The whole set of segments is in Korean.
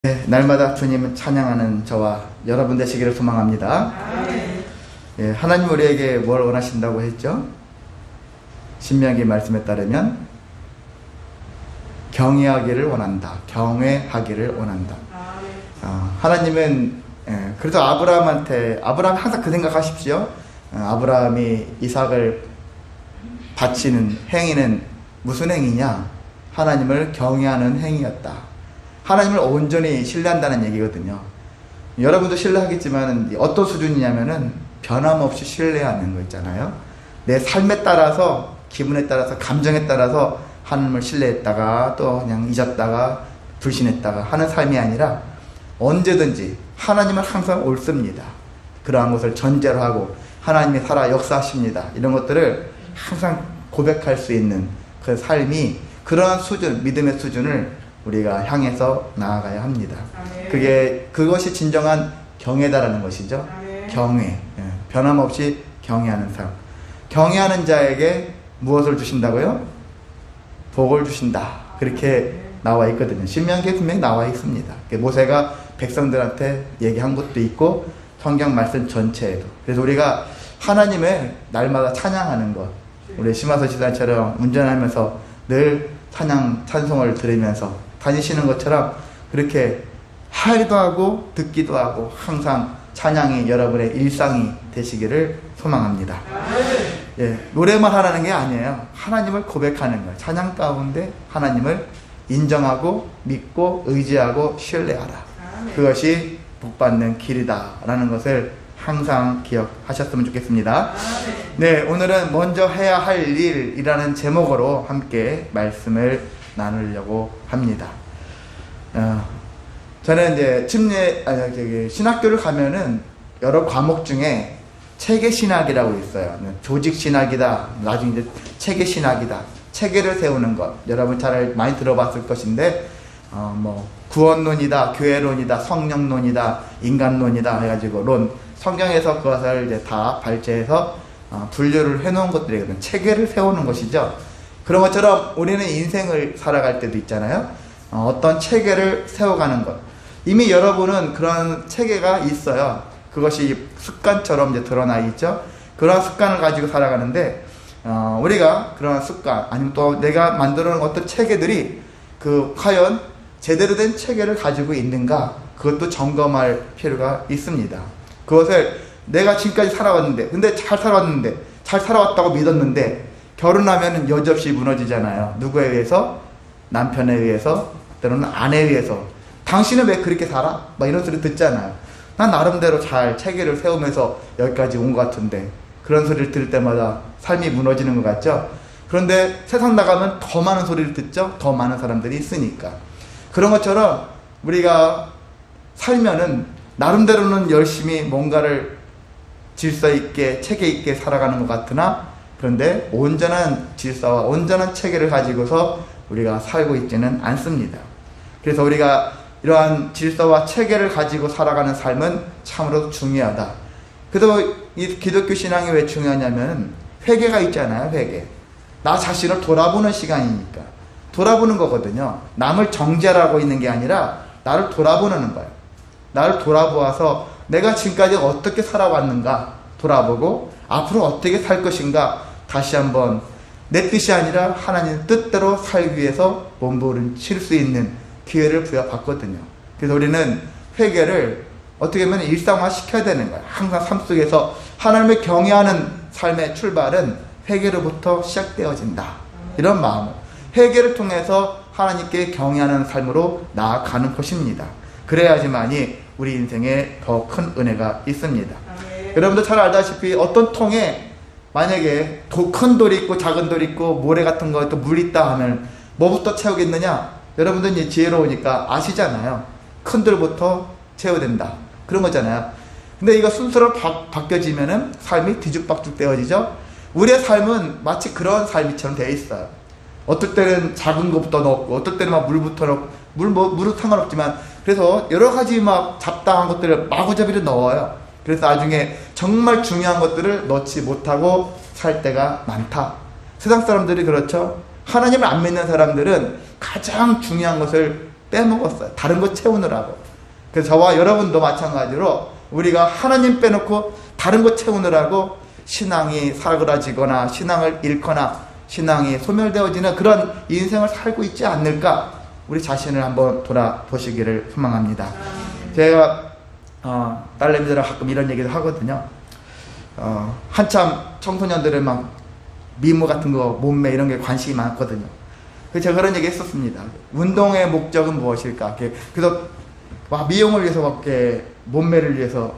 네, 날마다 주님을 찬양하는 저와 여러분 되시기를 소망합니다. 예, 하나님 우리에게 뭘 원하신다고 했죠? 신명기 말씀에 따르면 경외하기를 원한다. 경외하기를 원한다. 하나님은 그래서 아브라함 항상 그 생각하십시오. 아브라함이 이삭을 바치는 행위는 무슨 행위냐? 하나님을 경외하는 행위였다. 하나님을 온전히 신뢰한다는 얘기거든요. 여러분도 신뢰하겠지만 어떤 수준이냐면은 변함없이 신뢰하는 거 있잖아요. 내 삶에 따라서, 기분에 따라서, 감정에 따라서 하나님을 신뢰했다가 또 그냥 잊었다가 불신했다가 하는 삶이 아니라 언제든지 하나님은 항상 옳습니다. 그러한 것을 전제로 하고 하나님이 살아 역사하십니다. 이런 것들을 항상 고백할 수 있는 그 삶이, 그러한 수준, 믿음의 수준을 우리가 향해서 나아가야 합니다. 그것이 진정한 경외다라는 것이죠. 경외. 변함없이 경외하는 삶. 경외하는 자에게 무엇을 주신다고요? 복을 주신다. 그렇게 나와 있거든요. 신명기에 분명히 나와 있습니다. 모세가 백성들한테 얘기한 것도 있고 성경 말씀 전체에도. 그래서 우리가 하나님을 날마다 찬양하는 것, 우리 심화서 지사처럼 운전하면서 늘 찬송을 들으면서 다니시는 것처럼 그렇게 하기도 하고 듣기도 하고 항상 찬양이 여러분의 일상이 되시기를 소망합니다. 예, 노래만 하라는 게 아니에요. 하나님을 고백하는 거예요. 찬양 가운데 하나님을 인정하고 믿고 의지하고 신뢰하라. 그것이 복받는 길이다라는 것을 항상 기억하셨으면 좋겠습니다. 네, 오늘은 먼저 해야 할 일이라는 제목으로 함께 말씀을 나누려고 합니다. 저는 이제 신학교를 가면은 여러 과목 중에 체계신학이라고 있어요. 조직신학이다, 나중에 이제 체계신학이다, 체계를 세우는 것, 여러분 잘 많이 들어봤을 것인데 구원론이다, 교회론이다, 성령론이다, 인간론이다 해가지고 성경에서 그것을 이제 다 발제해서 분류를 해놓은 것들이거든요. 체계를 세우는 것이죠. 그런 것처럼 우리는 인생을 살아갈 때도 있잖아요. 어떤 체계를 세워가는 것. 이미 여러분은 그런 체계가 있어요. 그것이 습관처럼 이제 드러나 있죠. 그런 습관을 가지고 살아가는데, 우리가 그런 습관, 아니면 또 내가 만들어 놓은 어떤 체계들이 과연 제대로 된 체계를 가지고 있는가? 그것도 점검할 필요가 있습니다. 그것을 내가 지금까지 살아왔는데, 근데 잘 살아왔다고 믿었는데, 결혼하면 여지없이 무너지잖아요. 누구에 의해서? 남편에 의해서, 때로는 아내에 의해서. 당신은 왜 그렇게 살아? 막 이런 소리 듣잖아요. 난 나름대로 잘 체계를 세우면서 여기까지 온 것 같은데, 그런 소리를 들을 때마다 삶이 무너지는 것 같죠? 그런데 세상 나가면 더 많은 소리를 듣죠? 더 많은 사람들이 있으니까. 그런 것처럼 우리가 살면은 나름대로는 열심히 뭔가를 질서 있게, 체계 있게 살아가는 것 같으나, 그런데 온전한 질서와 온전한 체계를 가지고서 우리가 살고 있지는 않습니다. 그래서 우리가 이러한 질서와 체계를 가지고 살아가는 삶은 참으로 중요하다. 그래서 이 기독교 신앙이 왜 중요하냐면 회개가 있잖아요. 회개. 나 자신을 돌아보는 시간이니까. 돌아보는 거거든요. 남을 정죄하고 있는 게 아니라 나를 돌아보는 거예요. 나를 돌아보아서 내가 지금까지 어떻게 살아왔는가 돌아보고 앞으로 어떻게 살 것인가 다시 한번 내 뜻이 아니라 하나님 뜻대로 살기 위해서 몸부림칠 수 있는 기회를 부여받거든요. 그래서 우리는 회개를 어떻게 보면 일상화 시켜야 되는 거예요. 항상 삶 속에서 하나님을 경외하는 삶의 출발은 회개로부터 시작되어진다. 이런 마음을 회개를 통해서 하나님께 경외하는 삶으로 나아가는 것입니다. 그래야지만이 우리 인생에 더 큰 은혜가 있습니다. 여러분도 잘 알다시피 어떤 통에 만약에 큰 돌이 있고 작은 돌이 있고 모래 같은 거에 또 물 있다 하면 뭐부터 채우겠느냐? 여러분들 이제 지혜로우니까 아시잖아요. 큰 돌부터 채워야 된다. 그런 거잖아요. 근데 이거 순서로 바뀌어지면은 삶이 뒤죽박죽 되어지죠? 우리의 삶은 마치 그런 삶이처럼 되어 있어요. 어떨 때는 작은 것부터 넣고, 어떨 때는 막 물부터 넣고, 물은 상관없지만, 그래서 여러 가지 막 잡다한 것들을 마구잡이로 넣어요. 그래서 나중에 정말 중요한 것들을 넣지 못하고 살 때가 많다. 세상 사람들이 그렇죠. 하나님을 안 믿는 사람들은 가장 중요한 것을 빼먹었어요. 다른 거 채우느라고. 그래서 저와 여러분도 마찬가지로 우리가 하나님 빼놓고 다른 거 채우느라고 신앙이 사그라지거나 신앙을 잃거나 신앙이 소멸되어지는 그런 인생을 살고 있지 않을까, 우리 자신을 한번 돌아보시기를 소망합니다. 제가 딸내미들랑 가끔 이런 얘기도 하거든요. 한참 청소년들은 막 미모 같은 거, 몸매 이런 게 관심이 많거든요. 그래서 제가 그런 얘기 했었습니다. 운동의 목적은 무엇일까? 그래서 막 미용을 위해서 막 몸매를 위해서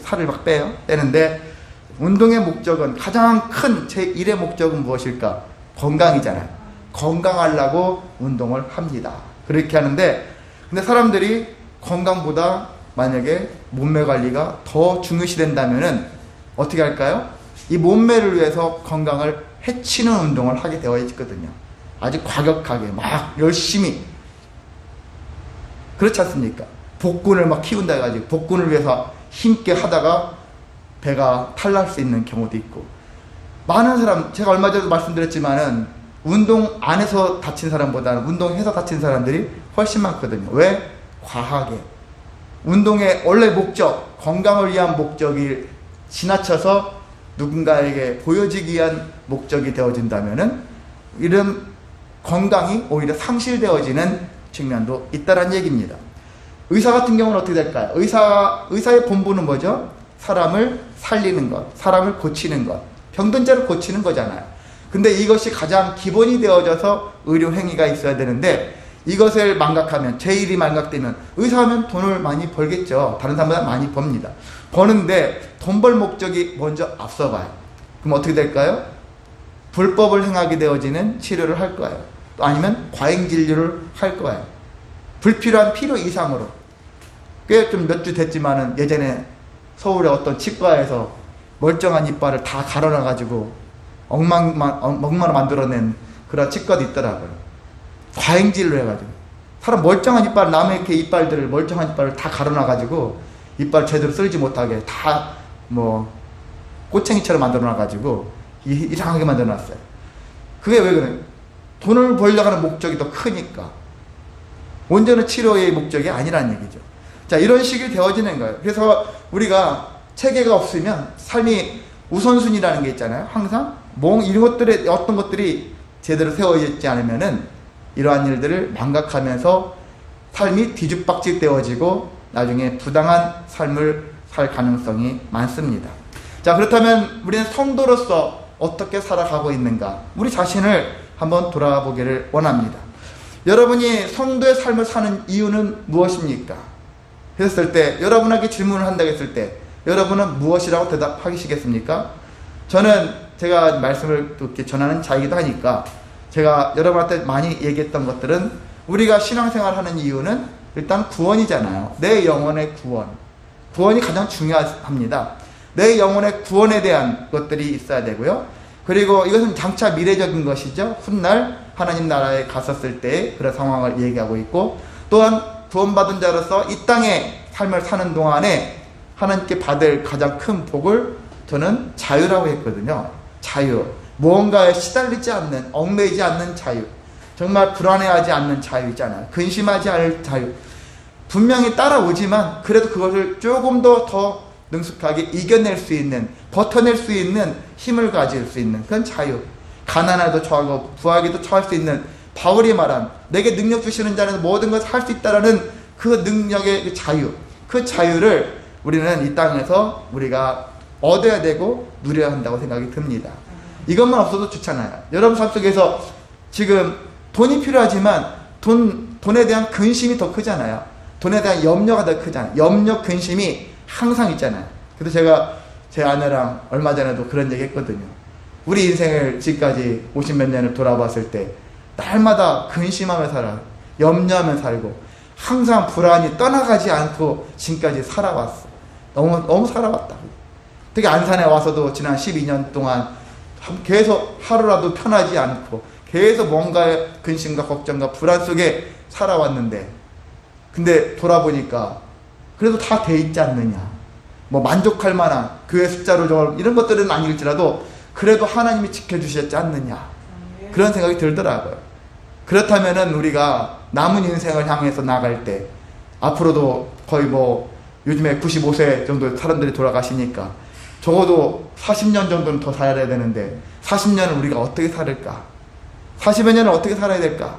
살을 막 빼는데, 운동의 목적은, 가장 큰 제1의 목적은 무엇일까? 건강이잖아요. 건강하려고 운동을 합니다. 그렇게 하는데, 근데 사람들이 건강보다 만약에 몸매 관리가 더 중요시 된다면은 어떻게 할까요? 이 몸매를 위해서 건강을 해치는 운동을 하게 되어 있거든요. 아주 과격하게 막 열심히. 그렇지 않습니까? 복근을 막 키운다 해가지고 복근을 위해서 힘있게 하다가 배가 탈날 수 있는 경우도 있고, 많은 사람, 제가 얼마 전에도 말씀드렸지만은 운동 안 해서 다친 사람보다는 운동해서 다친 사람들이 훨씬 많거든요. 왜? 과하게. 운동의 원래 목적, 건강을 위한 목적이 지나쳐서 누군가에게 보여지기 위한 목적이 되어진다면은 이런 건강이 오히려 상실되어지는 측면도 있다는 얘기입니다. 의사 같은 경우는 어떻게 될까요? 의사의 본분은 뭐죠? 사람을 살리는 것, 사람을 고치는 것, 병든 자를 고치는 거잖아요. 근데 이것이 가장 기본이 되어져서 의료 행위가 있어야 되는데, 이것을 망각하면, 제1이 망각되면, 의사하면 돈을 많이 벌겠죠. 다른 사람보다 많이 법니다. 버는데 돈 벌 목적이 먼저 앞서가요. 그럼 어떻게 될까요? 불법을 행하게 되어지는 치료를 할 거예요. 또 아니면 과잉 진료를 할 거예요. 불필요한 필요 이상으로. 꽤 좀 몇 주 됐지만은 예전에 서울의 어떤 치과에서 멀쩡한 이빨을 다 갈아놔가지고 엉망으로 만들어낸 그런 치과도 있더라고요. 과잉 진료 해가지고 사람 멀쩡한 이빨, 남의 이렇게 이빨들을, 멀쩡한 이빨을 다 갈아놔가지고 이빨 제대로 쓸지 못하게 다 꼬챙이처럼 만들어놔가지고 이상하게 만들어놨어요. 그게 왜 그래요? 돈을 벌려고 하는 목적이 더 크니까. 온전한 치료의 목적이 아니라는 얘기죠. 자, 이런 식이 되어지는 거예요. 그래서 우리가 체계가 없으면 삶이 우선순위라는 게 있잖아요. 항상 이런 것들에 어떤 것들이 제대로 세워지지 않으면은 이러한 일들을 망각하면서 삶이 뒤죽박죽 되어지고 나중에 부당한 삶을 살 가능성이 많습니다. 자, 그렇다면 우리는 성도로서 어떻게 살아가고 있는가? 우리 자신을 한번 돌아보기를 원합니다. 여러분이 성도의 삶을 사는 이유는 무엇입니까? 했을 때, 여러분에게 질문을 한다고 했을 때 여러분은 무엇이라고 대답하시겠습니까? 저는 제가 말씀을 또 이렇게 전하는 자이기도 하니까 제가 여러분한테 많이 얘기했던 것들은, 우리가 신앙생활 하는 이유는 일단 구원이잖아요. 내 영혼의 구원. 구원이 가장 중요합니다. 내 영혼의 구원에 대한 것들이 있어야 되고요. 그리고 이것은 장차 미래적인 것이죠. 훗날 하나님 나라에 갔었을 때 그런 상황을 얘기하고 있고, 또한 구원받은 자로서 이 땅의 삶을 사는 동안에 하나님께 받을 가장 큰 복을 저는 자유라고 했거든요. 자유. 무언가에 시달리지 않는, 얽매이지 않는 자유. 정말 불안해하지 않는 자유 있잖아요. 근심하지 않을 자유. 분명히 따라오지만 그래도 그것을 조금 더 능숙하게 이겨낼 수 있는, 버텨낼 수 있는 힘을 가질 수 있는 그런 자유. 가난에도 처하고 부하에도 처할 수 있는, 바울이 말한 내게 능력 주시는 자는 모든 것을 할 수 있다라는 그 능력의 그 자유. 그 자유를 우리는 이 땅에서 우리가 얻어야 되고 누려야 한다고 생각이 듭니다. 이것만 없어도 좋잖아요. 여러분 삶 속에서 지금 돈이 필요하지만 돈에 대한 근심이 더 크잖아요. 돈에 대한 염려가 더 크잖아요. 염려, 근심이 항상 있잖아요. 그래서 제가 제 아내랑 얼마 전에도 그런 얘기 했거든요. 우리 인생을 지금까지 50몇 년을 돌아봤을 때 날마다 근심하며 살아, 염려하며 살고 항상 불안이 떠나가지 않고 지금까지 살아왔어. 너무 살아왔다. 특히 안산에 와서도 지난 12년 동안 계속 하루라도 편하지 않고 계속 뭔가의 근심과 걱정과 불안 속에 살아왔는데, 근데 돌아보니까 그래도 다 돼 있지 않느냐. 뭐 만족할 만한 교회 숫자로 이런 것들은 아닐지라도 그래도 하나님이 지켜주셨지 않느냐. 그런 생각이 들더라고요. 그렇다면은 우리가 남은 인생을 향해서 나갈 때, 앞으로도 거의 뭐 요즘에 95세 정도 사람들이 돌아가시니까 적어도 40년 정도는 더 살아야 되는데 40년을 우리가 어떻게 살을까? 40여 년을 어떻게 살아야 될까?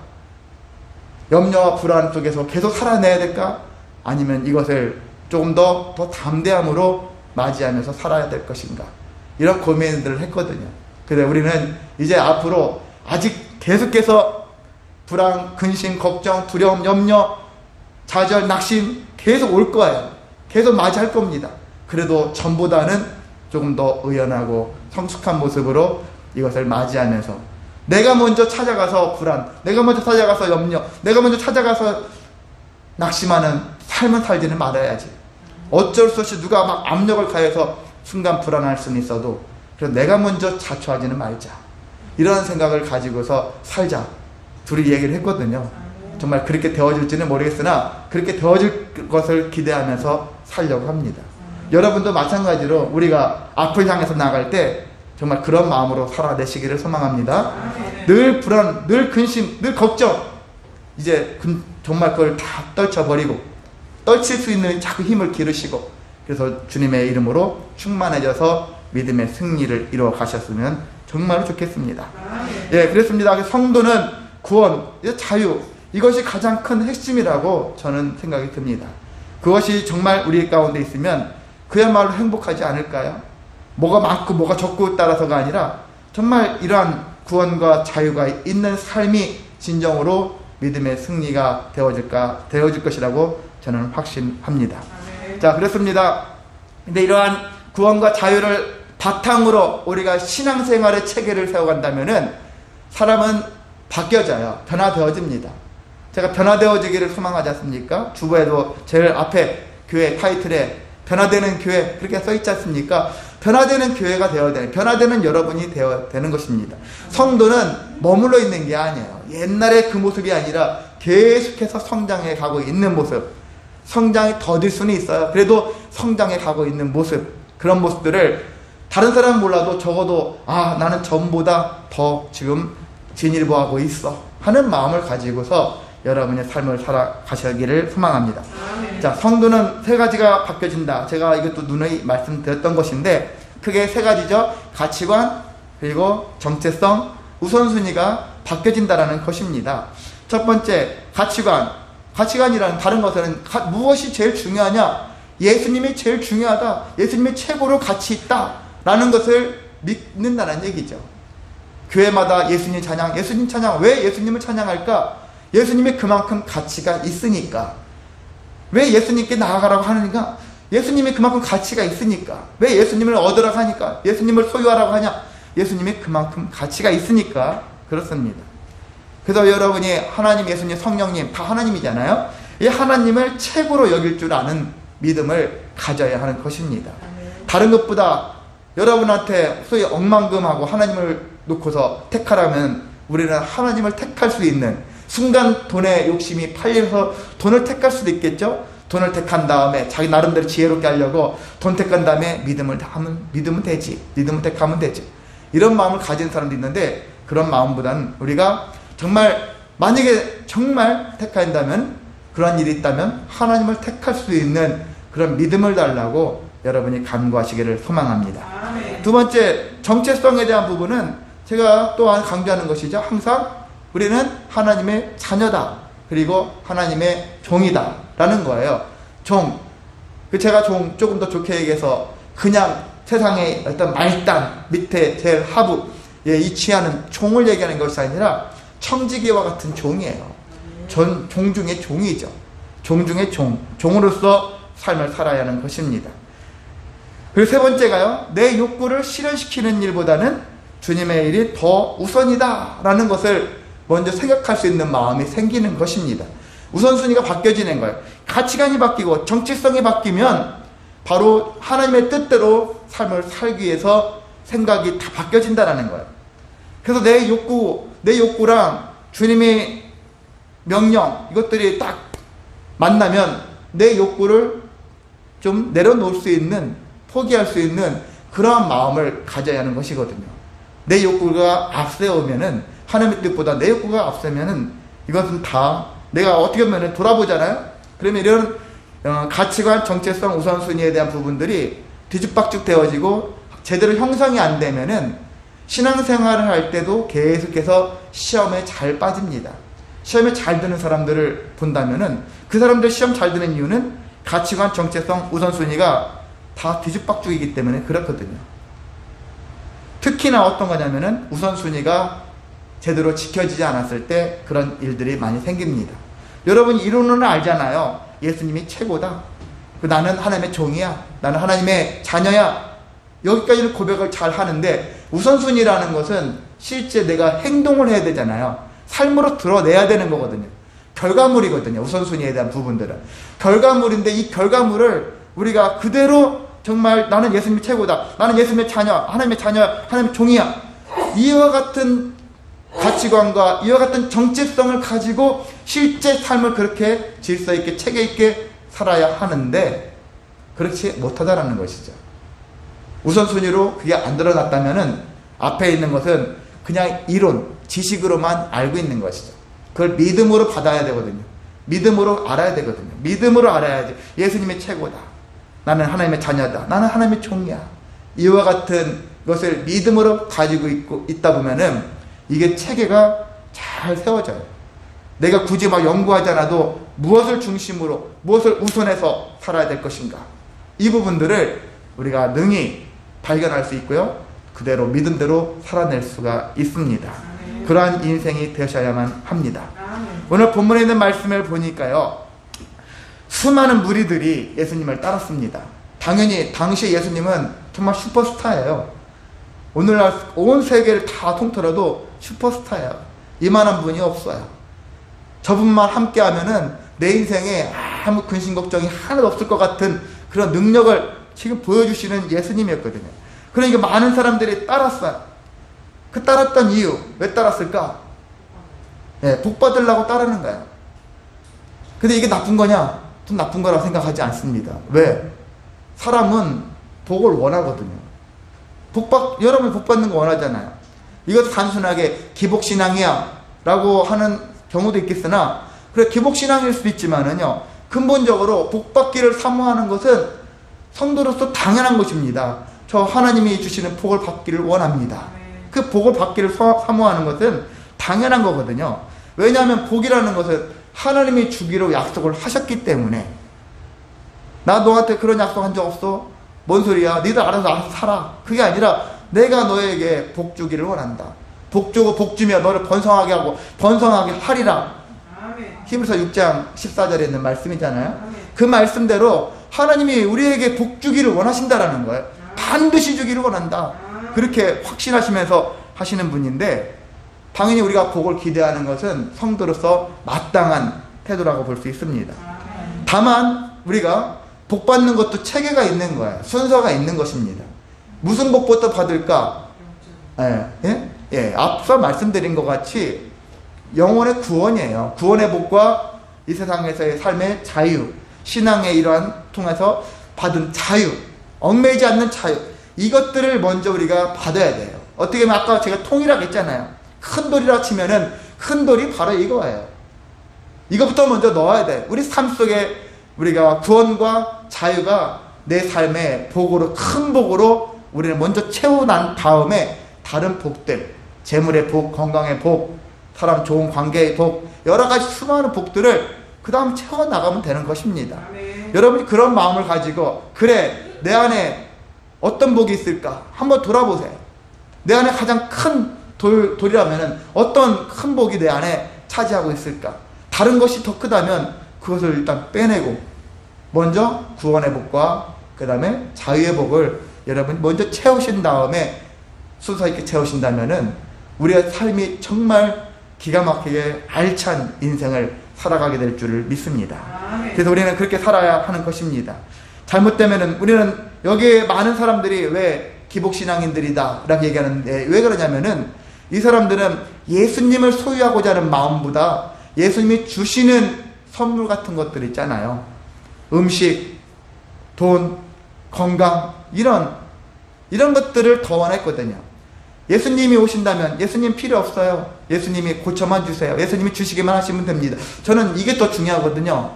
염려와 불안 속에서 계속 살아내야 될까? 아니면 이것을 조금 더 담대함으로 맞이하면서 살아야 될 것인가? 이런 고민들을 했거든요. 근데 우리는 이제 앞으로 아직 계속해서 불안, 근심, 걱정, 두려움, 염려, 좌절, 낙심 계속 올 거예요. 계속 맞이할 겁니다. 그래도 전보다는 조금 더 의연하고 성숙한 모습으로 이것을 맞이하면서 내가 먼저 찾아가서 불안, 내가 먼저 찾아가서 염려, 내가 먼저 찾아가서 낙심하는 삶을 살지는 말아야지. 어쩔 수 없이 누가 막 압력을 가해서 순간 불안할 수는 있어도 그래서 내가 먼저 자초하지는 말자. 이런 생각을 가지고서 살자. 둘이 얘기를 했거든요. 정말 그렇게 되어질지는 모르겠으나 그렇게 되어질 것을 기대하면서 살려고 합니다. 여러분도 마찬가지로 우리가 앞을 향해서 나갈 때 정말 그런 마음으로 살아내시기를 소망합니다. 늘 불안, 늘 근심, 늘 걱정, 이제 정말 그걸 다 떨쳐버리고 떨칠 수 있는 자꾸 힘을 기르시고, 그래서 주님의 이름으로 충만해져서 믿음의 승리를 이루어 가셨으면 정말로 좋겠습니다. 예, 그렇습니다. 성도는 구원, 자유, 이것이 가장 큰 핵심이라고 저는 생각이 듭니다. 그것이 정말 우리 가운데 있으면 그야말로 행복하지 않을까요? 뭐가 많고 뭐가 적고 따라서가 아니라 정말 이러한 구원과 자유가 있는 삶이 진정으로 믿음의 승리가 되어질 것이라고 저는 확신합니다. 자, 그렇습니다. 근데 이러한 구원과 자유를 바탕으로 우리가 신앙생활의 체계를 세워간다면은 사람은 바뀌어져요. 변화되어집니다. 제가 변화되어지기를 소망하지 않습니까? 주보에도 제일 앞에 교회 타이틀에 변화되는 교회 그렇게 써있지 않습니까? 변화되는 교회가 되어야 되는, 변화되는 여러분이 되어야 되는 것입니다. 성도는 머물러 있는 게 아니에요. 옛날의 그 모습이 아니라 계속해서 성장해 가고 있는 모습. 성장이 더딜 수는 있어요. 그래도 성장해 가고 있는 모습, 그런 모습들을 다른 사람은 몰라도 적어도 나는 전보다 더 지금 진일보하고 있어 하는 마음을 가지고서 여러분의 삶을 살아가시기를 소망합니다. 자, 성도는 세 가지가 바뀌어진다. 제가 이것도 누누이 말씀드렸던 것인데 크게 세 가지죠. 가치관, 그리고 정체성, 우선순위가 바뀌어진다라는 것입니다. 첫 번째, 가치관. 가치관이라는 다른 것은 무엇이 제일 중요하냐? 예수님이 제일 중요하다. 예수님이 최고로 가치 있다. 라는 것을 믿는다는 얘기죠. 교회마다 예수님 찬양, 예수님 찬양. 왜 예수님을 찬양할까? 예수님이 그만큼 가치가 있으니까. 왜 예수님께 나아가라고 하느냐? 예수님이 그만큼 가치가 있으니까. 왜 예수님을 얻으라고 하니까? 예수님을 소유하라고 하냐? 예수님이 그만큼 가치가 있으니까 그렇습니다. 그래서 여러분이 하나님, 예수님, 성령님 다 하나님이잖아요. 이 하나님을 최고로 여길 줄 아는 믿음을 가져야 하는 것입니다. 다른 것보다 여러분한테 소위 억만금하고 하나님을 놓고서 택하라면 우리는 하나님을 택할 수 있는, 순간 돈에 욕심이 팔려서 돈을 택할 수도 있겠죠. 돈을 택한 다음에 자기 나름대로 지혜롭게 하려고 돈 택한 다음에 믿음을 되지, 믿음을 택하면 되지, 이런 마음을 가진 사람도 있는데, 그런 마음보다는 우리가 정말 만약에 정말 택한다면, 그런 일이 있다면 하나님을 택할 수 있는 그런 믿음을 달라고 여러분이 간구하시기를 소망합니다. 두 번째, 정체성에 대한 부분은 제가 또한 강조하는 것이죠. 항상 우리는 하나님의 자녀다, 그리고 하나님의 종이다 라는 거예요. 종, 제가 조금 더 좋게 얘기해서 그냥 세상의 어떤 말단 밑에 제일 하부 위치하는 종을 얘기하는 것이 아니라 청지기와 같은 종이에요. 종 중의 종이죠. 종 중의 종으로서 삶을 살아야 하는 것입니다. 그리고 세 번째가요, 내 욕구를 실현시키는 일보다는 주님의 일이 더 우선이다 라는 것을 먼저 생각할 수 있는 마음이 생기는 것입니다. 우선순위가 바뀌어지는 거예요. 가치관이 바뀌고 정체성이 바뀌면 바로 하나님의 뜻대로 삶을 살기 위해서 생각이 다 바뀌어진다는 거예요. 그래서 내 욕구랑 주님의 명령, 이것들이 딱 만나면 내 욕구를 좀 내려놓을 수 있는, 포기할 수 있는 그러한 마음을 가져야 하는 것이거든요. 내 욕구가 앞세우면은, 하나님의 뜻보다 내 욕구가 앞서면은 이것은 다 내가 어떻게 보면 돌아보잖아요. 그러면 이런 가치관, 정체성, 우선순위에 대한 부분들이 뒤죽박죽 되어지고 제대로 형성이 안 되면은 신앙생활을 할 때도 계속해서 시험에 잘 빠집니다. 시험에 잘 드는 사람들을 본다면은 그 사람들 시험 잘 드는 이유는 가치관, 정체성, 우선순위가 다 뒤죽박죽이기 때문에 그렇거든요. 특히나 어떤 거냐면은 우선순위가 제대로 지켜지지 않았을 때 그런 일들이 많이 생깁니다. 여러분 이론은 알잖아요. 예수님이 최고다. 나는 하나님의 종이야. 나는 하나님의 자녀야. 여기까지는 고백을 잘 하는데 우선순위라는 것은 실제 내가 행동을 해야 되잖아요. 삶으로 드러내야 되는 거거든요. 결과물이거든요. 우선순위에 대한 부분들은. 결과물인데 이 결과물을 우리가 그대로 정말 나는 예수님이 최고다. 나는 예수님의 자녀, 하나님의 자녀야, 하나님의 종이야. 이와 같은 가치관과 이와 같은 정체성을 가지고 실제 삶을 그렇게 질서 있게 체계 있게 살아야 하는데 그렇지 못하다라는 것이죠. 우선순위로 그게 안 드러났다면은 앞에 있는 것은 그냥 이론, 지식으로만 알고 있는 것이죠. 그걸 믿음으로 받아야 되거든요. 믿음으로 알아야 되거든요. 믿음으로 알아야지. 예수님이 최고다. 나는 하나님의 자녀다. 나는 하나님의 종이야. 이와 같은 것을 믿음으로 가지고 있다 보면은 이게 체계가 잘 세워져요. 내가 굳이 막 연구하지 않아도 무엇을 중심으로, 무엇을 우선해서 살아야 될 것인가. 이 부분들을 우리가 능히 발견할 수 있고요. 그대로 믿음대로 살아낼 수가 있습니다. 그러한 인생이 되셔야만 합니다. 오늘 본문에 있는 말씀을 보니까요. 수많은 무리들이 예수님을 따랐습니다. 당연히 당시 예수님은 정말 슈퍼스타예요. 오늘날 온 세계를 다 통틀어도 슈퍼스타예요. 이만한 분이 없어요. 저분만 함께 하면은 내 인생에 아무 근심 걱정이 하나도 없을 것 같은 그런 능력을 지금 보여주시는 예수님이었거든요. 그러니까 많은 사람들이 따랐어요. 그 따랐던 이유, 왜 따랐을까? 예, 복 받으려고 따르는 거예요. 근데 이게 나쁜 거냐? 좀 나쁜 거라고 생각하지 않습니다. 왜? 사람은 복을 원하거든요. 여러분이 복 받는 거 원하잖아요. 이것도 단순하게 기복신앙이야 라고 하는 경우도 있겠으나 그래 기복신앙일 수도 있지만은요 근본적으로 복 받기를 사모하는 것은 성도로서 당연한 것입니다. 저 하나님이 주시는 복을 받기를 원합니다. 그 복을 받기를 사모하는 것은 당연한 거거든요. 왜냐하면 복이라는 것은 하나님이 주기로 약속을 하셨기 때문에. 나 너한테 그런 약속 한 적 없어? 뭔 소리야? 니들 알아서 살아. 그게 아니라 내가 너에게 복 주기를 원한다. 복 주고 복 주며 너를 번성하게 하고 번성하게 하리라. 히브리서 6장 14절에 있는 말씀이잖아요. 그 말씀대로 하나님이 우리에게 복 주기를 원하신다라는 거예요. 반드시 주기를 원한다. 그렇게 확신하시면서 하시는 분인데 당연히 우리가 복을 기대하는 것은 성도로서 마땅한 태도라고 볼 수 있습니다. 다만 우리가 복 받는 것도 체계가 있는 거예요. 순서가 있는 것입니다. 무슨 복부터 받을까? 앞서 말씀드린 것 같이 영혼의 구원이에요. 구원의 복과 이 세상에서의 삶의 자유, 신앙의 일환 통해서 받은 자유, 얽매이지 않는 자유, 이것들을 먼저 우리가 받아야 돼요. 어떻게 보면 아까 제가 통이라고 했잖아요. 큰 돌이라 치면은 큰 돌이 바로 이거예요. 이것부터 먼저 넣어야 돼. 우리 삶 속에 우리가 구원과 자유가 내 삶의 복으로, 큰 복으로 우리는 먼저 채워난 다음에 다른 복들, 재물의 복, 건강의 복, 사람 좋은 관계의 복, 여러 가지 수많은 복들을 그 다음 채워나가면 되는 것입니다. 여러분이 그런 마음을 가지고 그래 내 안에 어떤 복이 있을까 한번 돌아보세요. 내 안에 가장 큰 돌이라면 어떤 큰 복이 내 안에 차지하고 있을까. 다른 것이 더 크다면 그것을 일단 빼내고 먼저 구원의 복과 그 다음에 자유의 복을 여러분이 먼저 채우신 다음에 순서 있게 채우신다면은 우리의 삶이 정말 기가 막히게 알찬 인생을 살아가게 될 줄을 믿습니다. 그래서 우리는 그렇게 살아야 하는 것입니다. 잘못되면은 우리는 여기에 많은 사람들이 왜 기복신앙인들이다 라고 얘기하는데 왜 그러냐면은 이 사람들은 예수님을 소유하고자 하는 마음보다 예수님이 주시는 선물 같은 것들 있잖아요. 음식, 돈, 건강 이런 것들을 더 원했거든요. 예수님이 오신다면 예수님 필요 없어요. 예수님이 고쳐만 주세요. 예수님이 주시기만 하시면 됩니다. 저는 이게 더 중요하거든요.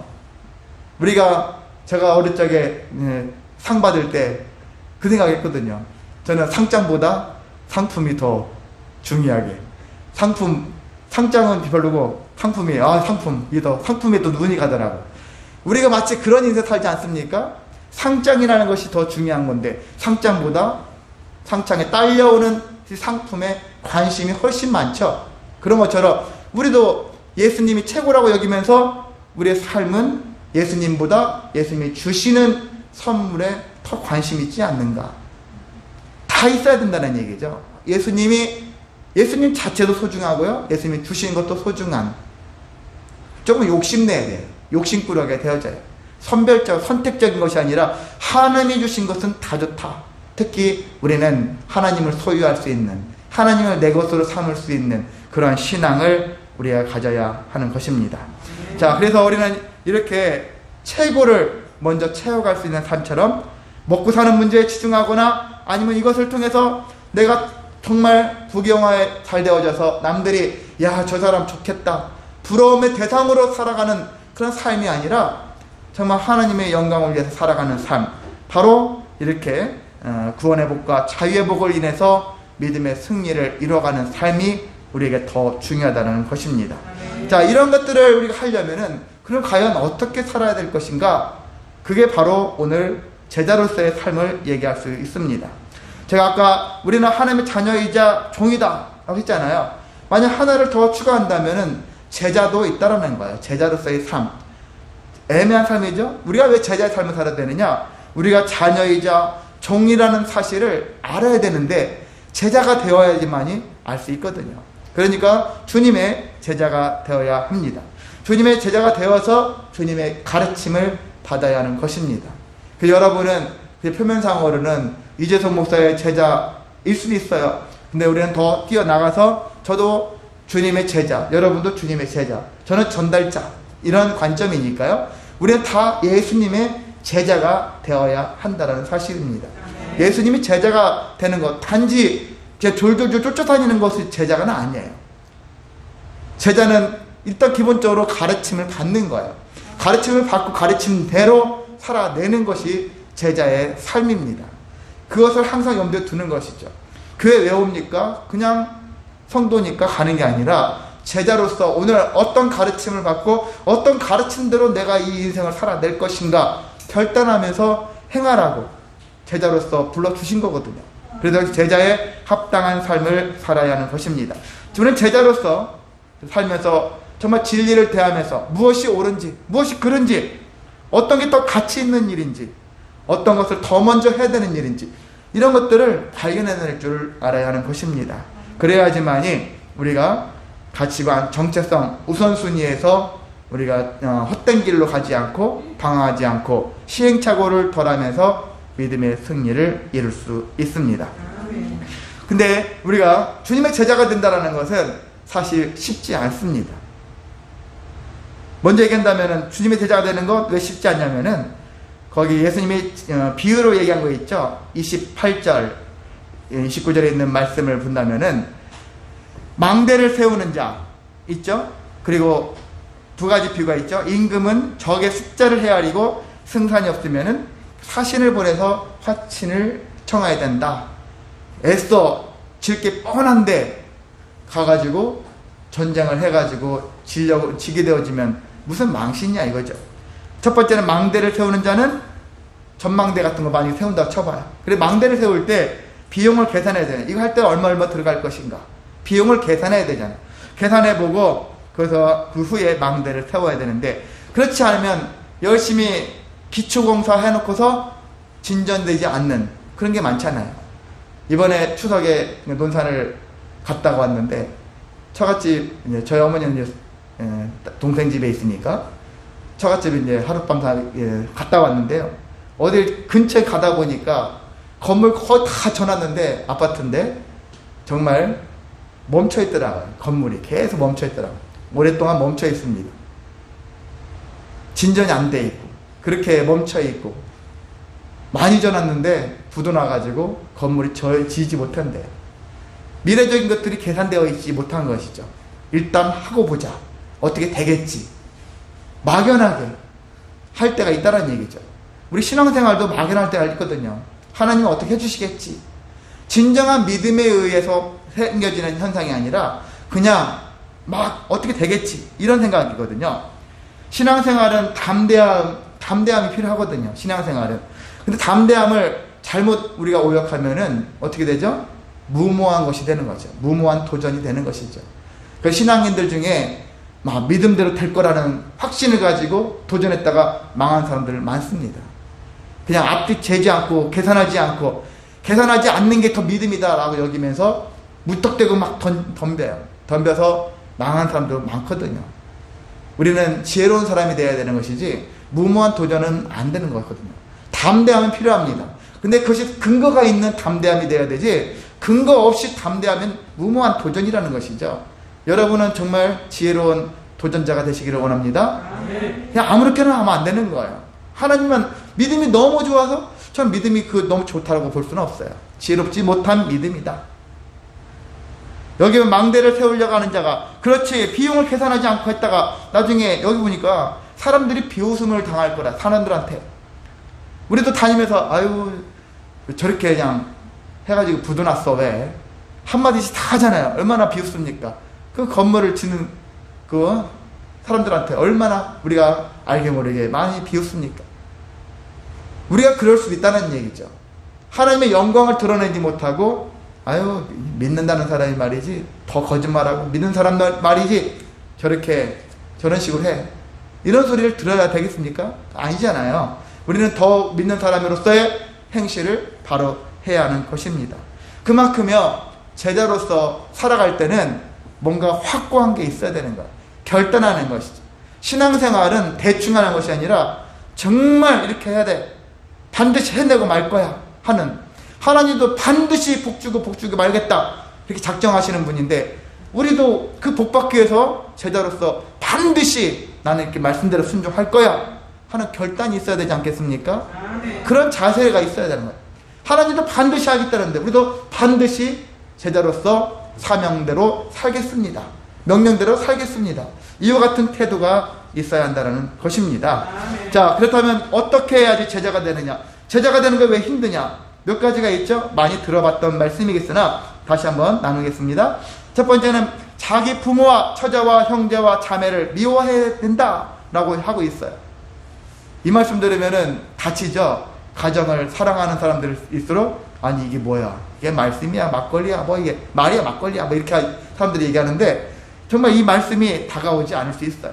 제가 어릴 적에 상 받을 때 그 생각했거든요. 저는 상장보다 상품이 더 중요하게. 상장은 별로고 상품이 상품에 또 눈이 가더라고. 우리가 마치 그런 인생 살지 않습니까? 상장이라는 것이 더 중요한 건데 상장보다 상장에 딸려오는 상품에 관심이 훨씬 많죠. 그런 것처럼 우리도 예수님이 최고라고 여기면서 우리의 삶은 예수님보다 예수님이 주시는 선물에 더 관심이 있지 않는가. 다 있어야 된다는 얘기죠. 예수님 자체도 소중하고요. 예수님이 주시는 것도 소중한. 조금 욕심내야 돼요. 욕심꾸러기가 되어져요. 선택적인 것이 아니라 하나님이 주신 것은 다 좋다. 특히 우리는 하나님을 소유할 수 있는, 하나님을 내 것으로 삼을 수 있는 그러한 신앙을 우리가 가져야 하는 것입니다. 자, 그래서 우리는 이렇게 최고를 먼저 채워갈 수 있는 삶처럼 먹고 사는 문제에 치중하거나 아니면 이것을 통해서 내가 정말 부귀영화에 잘 되어져서 남들이 야, 저 사람 좋겠다, 부러움의 대상으로 살아가는 그런 삶이 아니라 정말 하나님의 영광을 위해서 살아가는 삶, 바로 이렇게 구원의 복과 자유의 복을 인해서 믿음의 승리를 이뤄가는 삶이 우리에게 더 중요하다는 것입니다. 자, 이런 것들을 우리가 하려면은 그럼 과연 어떻게 살아야 될 것인가? 그게 바로 오늘 제자로서의 삶을 얘기할 수 있습니다. 제가 아까 우리는 하나님의 자녀이자 종이다 라고 했잖아요. 만약 하나를 더 추가한다면은 제자도 있다라는 거예요. 제자로서의 삶. 애매한 삶이죠. 우리가 왜 제자의 삶을 살아야 되느냐? 우리가 자녀이자 종이라는 사실을 알아야 되는데 제자가 되어야지만이 알 수 있거든요. 그러니까 주님의 제자가 되어야 합니다. 주님의 제자가 되어서 주님의 가르침을 받아야 하는 것입니다. 여러분은 표면상으로는 이재성 목사의 제자일 수도 있어요. 근데 우리는 더 뛰어나가서 저도 주님의 제자, 여러분도 주님의 제자, 저는 전달자, 이런 관점이니까요. 우리는 다 예수님의 제자가 되어야 한다는 사실입니다. 예수님이 제자가 되는 것, 단지 졸졸졸 쫓아다니는 것이 제자가 아니에요. 제자는 일단 기본적으로 가르침을 받는 거예요. 가르침을 받고 가르침대로 살아내는 것이 제자의 삶입니다. 그것을 항상 염두에 두는 것이죠. 교회 왜 옵니까? 그냥 성도니까 가는 게 아니라 제자로서 오늘 어떤 가르침을 받고 어떤 가르침대로 내가 이 인생을 살아낼 것인가 결단하면서 행하라고 제자로서 불러주신 거거든요. 그래서 제자의 합당한 삶을 살아야 하는 것입니다. 저는 제자로서 살면서 정말 진리를 대하면서 무엇이 옳은지, 무엇이 그른지, 어떤 게 더 가치 있는 일인지, 어떤 것을 더 먼저 해야 되는 일인지, 이런 것들을 발견해낼 줄 알아야 하는 것입니다. 그래야지만이 우리가 가치관, 정체성, 우선순위에서 우리가 헛된 길로 가지 않고 방황하지 않고 시행착오를 덜하면서 믿음의 승리를 이룰 수 있습니다. 근데 우리가 주님의 제자가 된다는 것은 사실 쉽지 않습니다. 먼저 얘기한다면 주님의 제자가 되는 것 왜 쉽지 않냐면은 거기 예수님이 비유로 얘기한 거 있죠. 28절, 29절에 있는 말씀을 본다면은 망대를 세우는 자 있죠. 그리고 두 가지 비유가 있죠. 임금은 적의 숫자를 헤아리고 승산이 없으면은 사신을 보내서 화친을 청해야 된다. 애써 질 게 뻔한데 가가지고 전쟁을 해가지고 지게 되어지면 무슨 망신이냐 이거죠. 첫 번째는 망대를 세우는 자는 전망대 같은 거 많이 세운다고 쳐봐요. 그래 망대를 세울 때 비용을 계산해야 되잖아요. 이거 할 때 얼마 들어갈 것인가. 비용을 계산해야 되잖아요. 계산해보고 그래서 그 후에 망대를 세워야 되는데 그렇지 않으면 열심히 기초공사 해놓고서 진전되지 않는 그런 게 많잖아요. 이번에 추석에 논산을 갔다가 왔는데 처갓집, 이제 저희 어머니는 이제 동생 집에 있으니까 처갓집에 이제 하룻밤 갔다 왔는데요. 어딜 근처에 가다 보니까 건물 거의 다 져놨는데 아파트인데 정말 멈춰 있더라고요. 건물이 계속 멈춰 있더라고요. 오랫동안 멈춰 있습니다. 진전이 안 돼 있고 그렇게 멈춰 있고 많이 져놨는데 부도 나가지고 건물이 지지 못한대요. 미래적인 것들이 계산되어 있지 못한 것이죠. 일단 하고 보자. 어떻게 되겠지. 막연하게 할 때가 있다는 얘기죠. 우리 신앙생활도 막연할 때가 있거든요. 하나님은 어떻게 해주시겠지. 진정한 믿음에 의해서 생겨지는 현상이 아니라 그냥 막 어떻게 되겠지 이런 생각이거든요. 신앙생활은 담대함이 필요하거든요. 신앙생활은. 근데 담대함을 잘못 우리가 오역하면은 어떻게 되죠? 무모한 것이 되는 거죠. 무모한 도전이 되는 것이죠. 그 신앙인들 중에 막 믿음대로 될 거라는 확신을 가지고 도전했다가 망한 사람들 많습니다. 그냥 앞뒤 재지 않고 계산하지 않는 게 더 믿음이다라고 여기면서 무턱대고 막 덤벼요. 덤벼서 망한 사람도 많거든요. 우리는 지혜로운 사람이 되어야 되는 것이지 무모한 도전은 안 되는 거거든요. 담대함은 필요합니다. 근데 그것이 근거가 있는 담대함이 되어야 되지 근거 없이 담대하면 무모한 도전이라는 것이죠. 여러분은 정말 지혜로운 도전자가 되시기를 원합니다. 그냥 아무렇게나 하면 안 되는 거예요. 하나님은 믿음이 너무 좋아서 전 믿음이 너무 좋다고 볼 수는 없어요. 지혜롭지 못한 믿음이다. 여기 망대를 세우려고 하는 자가 그렇지 비용을 계산하지 않고 했다가 나중에 여기 보니까 사람들이 비웃음을 당할 거라. 사람들한테 우리도 다니면서 아유 저렇게 그냥 해가지고 부도났어 왜 한마디씩 다 하잖아요. 얼마나 비웃습니까. 그 건물을 짓는 그 사람들한테 얼마나 우리가 알게 모르게 많이 비웃습니까. 우리가 그럴 수 있다는 얘기죠. 하나님의 영광을 드러내지 못하고 아유 믿는다는 사람이 말이지 더 거짓말하고 믿는 사람 말이지 저런 식으로 해. 이런 소리를 들어야 되겠습니까? 아니잖아요. 우리는 더 믿는 사람으로서의 행실을 바로 해야 하는 것입니다. 그만큼요 제자로서 살아갈 때는 뭔가 확고한 게 있어야 되는 거예요. 결단하는 것이죠. 신앙생활은 대충 하는 것이 아니라 정말 이렇게 해야 돼. 반드시 해내고 말 거야 하는, 하나님도 반드시 복주고 말겠다 이렇게 작정하시는 분인데 우리도 그 복받기 위해서 제자로서 반드시 나는 이렇게 말씀대로 순종할 거야 하는 결단이 있어야 되지 않겠습니까? 그런 자세가 있어야 되는 거예요. 하나님도 반드시 하겠다는데 우리도 반드시 제자로서 사명대로 살겠습니다. 명령대로 살겠습니다. 이와 같은 태도가 있어야 한다는 것입니다. 자, 그렇다면 어떻게 해야지 제자가 되느냐? 제자가 되는 게 왜 힘드냐? 몇 가지가 있죠? 많이 들어봤던 말씀이겠으나 다시 한번 나누겠습니다. 첫 번째는 자기 부모와 처자와 형제와 자매를 미워해야 된다라고 하고 있어요. 이 말씀 들으면은 다치죠? 가정을 사랑하는 사람들일수록 아니 이게 뭐야? 이게 말씀이야? 막걸리야? 뭐 이게 말이야? 막걸리야? 뭐 이렇게 사람들이 얘기하는데 정말 이 말씀이 다가오지 않을 수 있어요.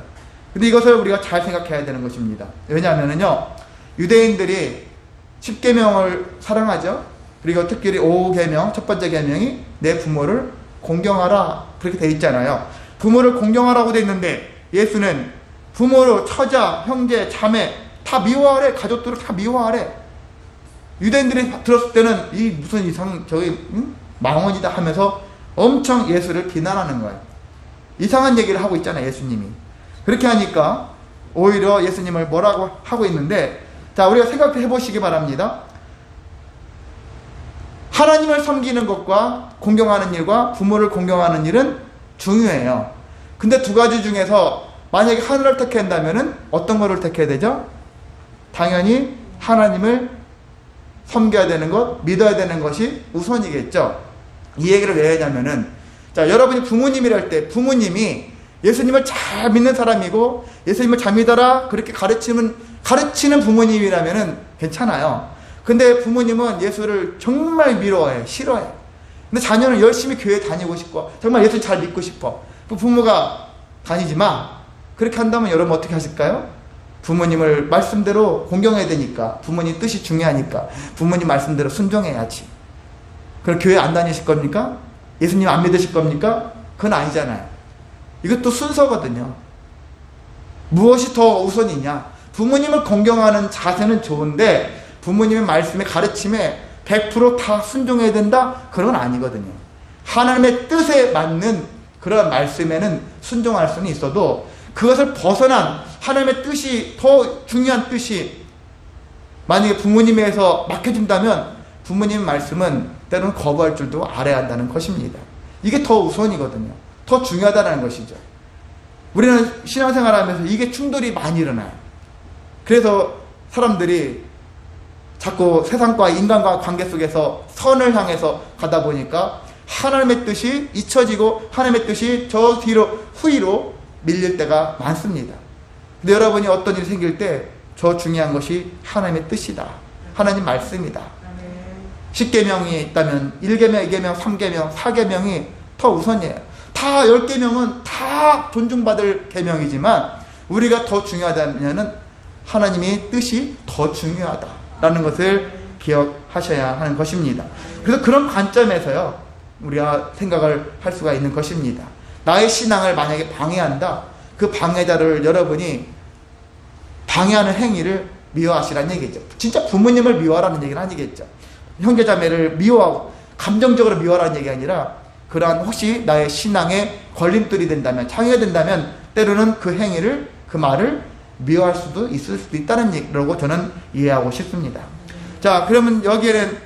근데 이것을 우리가 잘 생각해야 되는 것입니다. 왜냐하면요 유대인들이 10계명을 사랑하죠. 그리고 특별히 5계명, 첫 번째 계명이 내 부모를 공경하라 그렇게 돼 있잖아요. 부모를 공경하라고 돼 있는데 예수는 부모로 처자, 형제, 자매 다 미워하래. 가족들을 다 미워하래. 유대인들이 들었을 때는 이 무슨 이상 저기 망언이다 하면서 엄청 예수를 비난하는 거예요. 이상한 얘기를 하고 있잖아요. 예수님이. 그렇게 하니까 오히려 예수님을 뭐라고 하고 있는데 자 우리가 생각해 보시기 바랍니다. 하나님을 섬기는 것과 공경하는 일과 부모를 공경하는 일은 중요해요. 근데 두 가지 중에서 만약에 하나를 택한다면 어떤 거를 택해야 되죠? 당연히 하나님을 섬겨야 되는 것, 믿어야 되는 것이 우선이겠죠. 이 얘기를 왜 하냐면은 자 여러분이 부모님이랄 때 부모님이 예수님을 잘 믿는 사람이고 예수님을 잘 믿어라 그렇게 가르치는 부모님이라면은 괜찮아요. 근데 부모님은 예수를 정말 미워해, 싫어해. 근데 자녀는 열심히 교회 다니고 싶고 정말 예수 잘 믿고 싶어. 그 부모가 다니지 마. 그렇게 한다면 여러분 어떻게 하실까요? 부모님을 말씀대로 공경해야 되니까 부모님 뜻이 중요하니까 부모님 말씀대로 순종해야지. 그럼 교회 안 다니실 겁니까? 예수님 안 믿으실 겁니까? 그건 아니잖아요. 이것도 순서거든요. 무엇이 더 우선이냐? 부모님을 공경하는 자세는 좋은데 부모님의 말씀에 가르침에 100% 다 순종해야 된다? 그런 건 아니거든요. 하나님의 뜻에 맞는 그런 말씀에는 순종할 수는 있어도 그것을 벗어난 하나님의 뜻이 더 중요한 뜻이 만약에 부모님에서 맡겨진다면 부모님의 말씀은 때로는 거부할 줄도 알아야 한다는 것입니다. 이게 더 우선이거든요. 더 중요하다는 것이죠. 우리는 신앙생활 하면서 이게 충돌이 많이 일어나요. 그래서 사람들이 자꾸 세상과 인간과 관계 속에서 선을 향해서 가다 보니까 하나님의 뜻이 잊혀지고 하나님의 뜻이 저 뒤로 후위로 밀릴 때가 많습니다. 근데 여러분이 어떤 일이 생길 때 저 중요한 것이 하나님의 뜻이다. 하나님 말씀이다. 10계명이 있다면 1계명, 2계명, 3계명, 4계명이 더 우선이에요. 다 10계명은 다 존중받을 계명이지만 우리가 더 중요하다면 하나님의 뜻이 더 중요하다라는 것을 기억하셔야 하는 것입니다. 그래서 그런 관점에서요 우리가 생각을 할 수가 있는 것입니다. 나의 신앙을 만약에 방해한다, 그 방해자를 여러분이 방해하는 행위를 미워하시라는 얘기죠. 진짜 부모님을 미워하라는 얘기는 아니겠죠. 형제자매를 미워하고 감정적으로 미워하라는 얘기가 아니라 그러한 혹시 나의 신앙에 걸림돌이 된다면, 장애가 된다면 때로는 그 행위를, 그 말을 미워할 수도 있을 수도 있다는 얘기라고 저는 이해하고 싶습니다. 자, 그러면 여기에는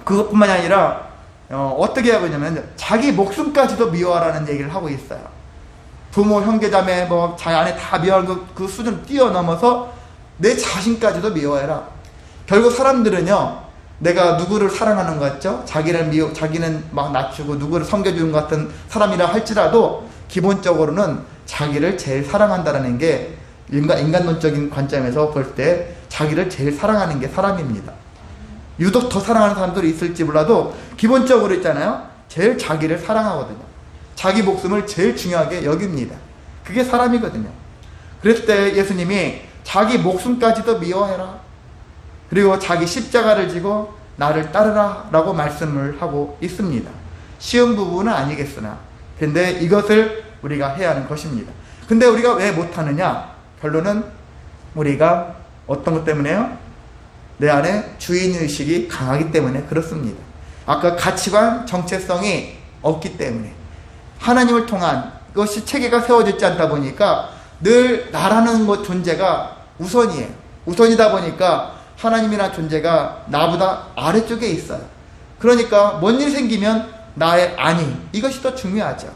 그것뿐만이 아니라 어떻게 하고 있냐면 자기 목숨까지도 미워하라는 얘기를 하고 있어요. 부모, 형제자매, 자기 아내 다 미워하는 그 수준을 뛰어넘어서 내 자신까지도 미워해라. 결국 사람들은요, 내가 누구를 사랑하는 것 같죠? 자기는 막 낮추고 누구를 섬겨주는 것 같은 사람이라 할지라도 기본적으로는 자기를 제일 사랑한다는 게 인간론적인 관점에서 볼 때 자기를 제일 사랑하는 게 사람입니다. 유독 더 사랑하는 사람들이 있을지 몰라도 기본적으로 있잖아요. 제일 자기를 사랑하거든요. 자기 목숨을 제일 중요하게 여깁니다. 그게 사람이거든요. 그랬을 때 예수님이 자기 목숨까지도 미워해라. 그리고 자기 십자가를 지고 나를 따르라 라고 말씀을 하고 있습니다. 쉬운 부분은 아니겠으나 근데 이것을 우리가 해야 하는 것입니다. 근데 우리가 왜 못하느냐? 결론은 우리가 어떤 것 때문에요? 내 안에 주인의식이 강하기 때문에 그렇습니다. 아까 가치관, 정체성이 없기 때문에 하나님을 통한 것이 체계가 세워지지 않다 보니까 늘 나라는 것 존재가 우선이에요. 우선이다 보니까 하나님이라는 존재가 나보다 아래쪽에 있어요. 그러니까 뭔 일 생기면 나의 아니, 이것이 더 중요하죠.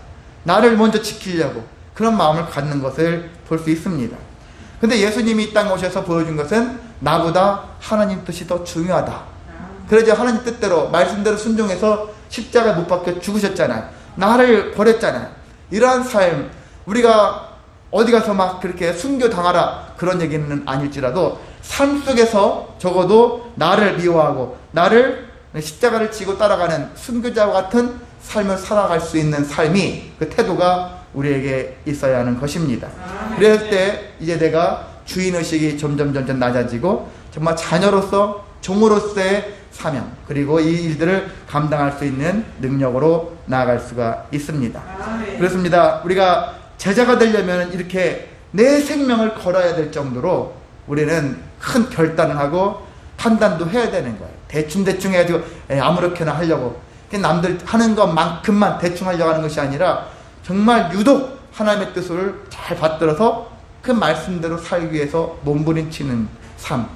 나를 먼저 지키려고 그런 마음을 갖는 것을 볼 수 있습니다. 근데 예수님이 이 땅에 오셔서 보여준 것은 나보다 하나님 뜻이 더 중요하다. 그래서 하나님 뜻대로 말씀대로 순종해서 십자가에 못 박혀 죽으셨잖아요. 나를 버렸잖아요. 이러한 삶, 우리가 어디 가서 막 그렇게 순교당하라 그런 얘기는 아닐지라도 삶 속에서 적어도 나를 미워하고 나를 십자가를 지고 따라가는 순교자와 같은 삶을 살아갈 수 있는 삶이, 그 태도가 우리에게 있어야 하는 것입니다. 그럴 때 이제 내가 주인의식이 점점 낮아지고 정말 자녀로서, 종으로서의 사명, 그리고 이 일들을 감당할 수 있는 능력으로 나아갈 수가 있습니다. 그렇습니다. 우리가 제자가 되려면 이렇게 내 생명을 걸어야 될 정도로 우리는 큰 결단을 하고 판단도 해야 되는 거예요. 대충 해가지고 아무렇게나 하려고, 남들 하는 것만큼만 대충 하려고 하는 것이 아니라 정말 유독 하나님의 뜻을 잘 받들어서 그 말씀대로 살기 위해서 몸부림치는 삶.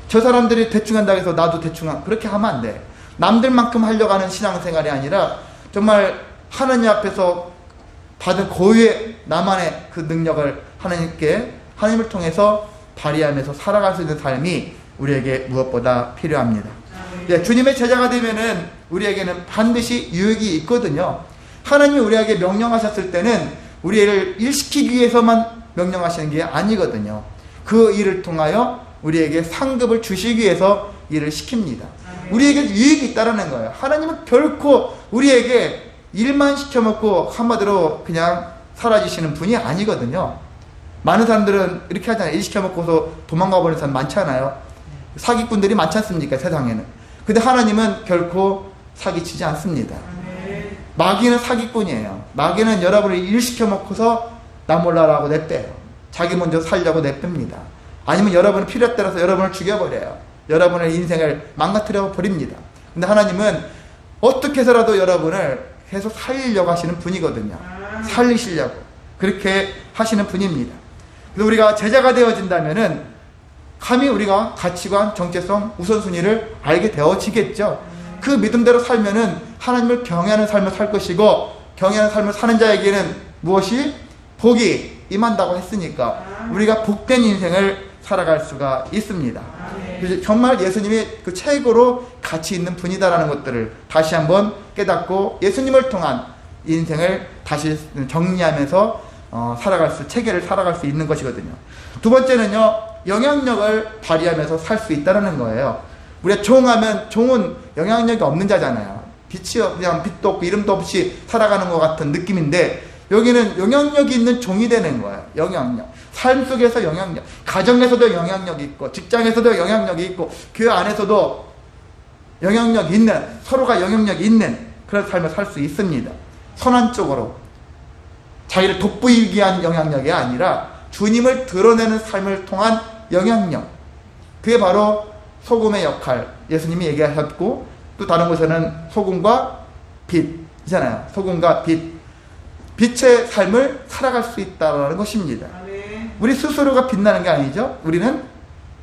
저 사람들이 대충 한다고 해서 나도 대충 그렇게 하면 안 돼. 남들만큼 하려고 하는 신앙생활이 아니라 정말 하나님 앞에서 받은 고유의 나만의 그 능력을 하나님을 통해서 발휘하면서 살아갈 수 있는 삶이 우리에게 무엇보다 필요합니다. 주님의 제자가 되면은 우리에게는 반드시 유익이 있거든요. 하나님이 우리에게 명령하셨을 때는 우리를 일시키기 위해서만 명령하시는 게 아니거든요. 그 일을 통하여 우리에게 상급을 주시기 위해서 일을 시킵니다. 우리에게 유익이 있다는 거예요. 하나님은 결코 우리에게 일만 시켜먹고 한마디로 그냥 사라지시는 분이 아니거든요. 많은 사람들은 이렇게 하잖아요. 일 시켜먹고서 도망가 버리는 사람 많잖아요. 사기꾼들이 많지 않습니까, 세상에는. 근데 하나님은 결코 사기치지 않습니다. 마귀는 사기꾼이에요. 마귀는 여러분을 일 시켜먹고서 나 몰라라고 냅대요. 자기 먼저 살려고 냅둡니다. 아니면 여러분의 필요에 따라서 여러분을 죽여버려요. 여러분의 인생을 망가뜨려 버립니다. 근데 하나님은 어떻게 해서라도 여러분을 계속 살리려고 하시는 분이거든요. 살리시려고 그렇게 하시는 분입니다. 그래서 우리가 제자가 되어진다면은 감히 우리가 가치관, 정체성, 우선순위를 알게 되어지겠죠. 그 믿음대로 살면은 하나님을 경외하는 삶을 살 것이고, 경외하는 삶을 사는 자에게는 무엇이? 복이 임한다고 했으니까 우리가 복된 인생을 살아갈 수가 있습니다. 그래서 정말 예수님이 그 최고로 가치 있는 분이다라는 것들을 다시 한번 깨닫고 예수님을 통한 인생을 다시 정리하면서 체계를 살아갈 수 있는 것이거든요. 두 번째는요, 영향력을 발휘하면서 살 수 있다는 거예요. 우리가 종하면 종은 영향력이 없는 자잖아요. 빛이 그냥 빛도 없고 이름도 없이 살아가는 것 같은 느낌인데, 여기는 영향력이 있는 종이 되는 거예요. 영향력. 삶 속에서 영향력. 가정에서도 영향력이 있고, 직장에서도 영향력이 있고, 교회 안에서도 영향력이 있는, 서로가 영향력이 있는 그런 삶을 살 수 있습니다. 선한 쪽으로. 자기를 돋보이기 위한 영향력이 아니라 주님을 드러내는 삶을 통한 영향력. 그게 바로 소금의 역할. 예수님이 얘기하셨고, 또 다른 곳에는 소금과 빛이잖아요. 소금과 빛. 빛의 삶을 살아갈 수 있다는 것입니다. 우리 스스로가 빛나는 게 아니죠. 우리는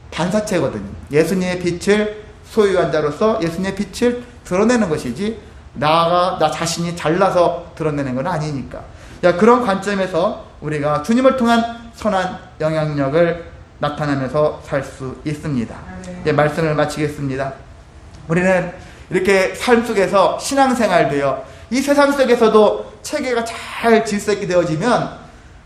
반사체거든요. 예수님의 빛을 소유한 자로서 예수님의 빛을 드러내는 것이지, 나 자신이 잘나서 드러내는 건 아니니까. 그런 관점에서 우리가 주님을 통한 선한 영향력을 나타나면서 살 수 있습니다. 말씀을 마치겠습니다. 우리는 이렇게 삶 속에서 신앙생활도요, 이 세상 속에서도 체계가 잘 질서 있게 되어지면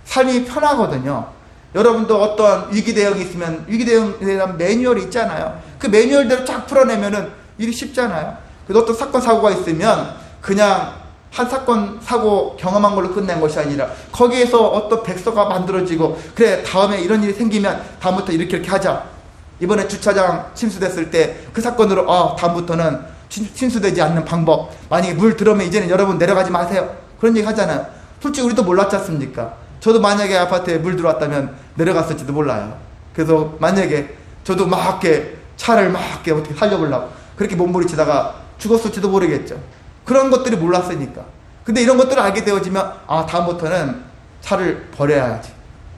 삶이 편하거든요. 여러분도 어떤 위기 대응이 있으면 위기 대응에 대한 매뉴얼이 있잖아요. 그 매뉴얼대로 쫙 풀어내면은 일이 쉽잖아요. 그래서 어떤 사건 사고가 있으면 그냥 한 사건 사고 경험한 걸로 끝낸 것이 아니라 거기에서 어떤 백서가 만들어지고, 그래 다음에 이런 일이 생기면 다음부터 이렇게 하자. 이번에 주차장 침수됐을 때 그 사건으로 다음부터는 침수되지 않는 방법, 만약에 물 들어오면 이제는 여러분 내려가지 마세요, 그런 얘기 하잖아요. 솔직히 우리도 몰랐지 않습니까? 저도 만약에 아파트에 물 들어왔다면 내려갔을지도 몰라요. 그래서 만약에 저도 막 이렇게 차를 막 이렇게 어떻게 살려보려고 그렇게 몸부림치다가 죽었을지도 모르겠죠. 그런 것들이 몰랐으니까. 근데 이런 것들을 알게 되어지면 다음부터는 차를 버려야지,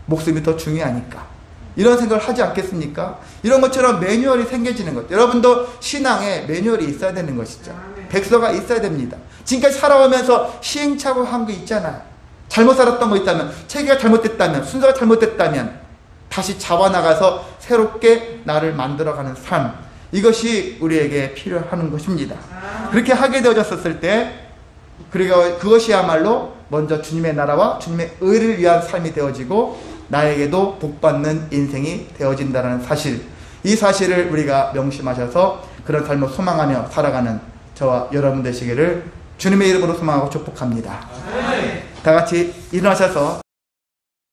목숨이 더 중요하니까, 이런 생각을 하지 않겠습니까? 이런 것처럼 매뉴얼이 생겨지는 것. 여러분도 신앙에 매뉴얼이 있어야 되는 것이죠. 백서가 있어야 됩니다. 지금까지 살아오면서 시행착오한 거 있잖아요. 잘못 살았던 거 있다면, 체계가 잘못됐다면, 순서가 잘못됐다면 다시 잡아나가서 새롭게 나를 만들어가는 삶, 이것이 우리에게 필요한 것입니다. 그렇게 하게 되어졌을 때, 그리고 그것이야말로 먼저 주님의 나라와 주님의 의를 위한 삶이 되어지고 나에게도 복받는 인생이 되어진다는 사실, 이 사실을 우리가 명심하셔서 그런 삶을 소망하며 살아가는 저와 여러분 되시기를 주님의 이름으로 소망하고 축복합니다. 다 같이 일어나셔서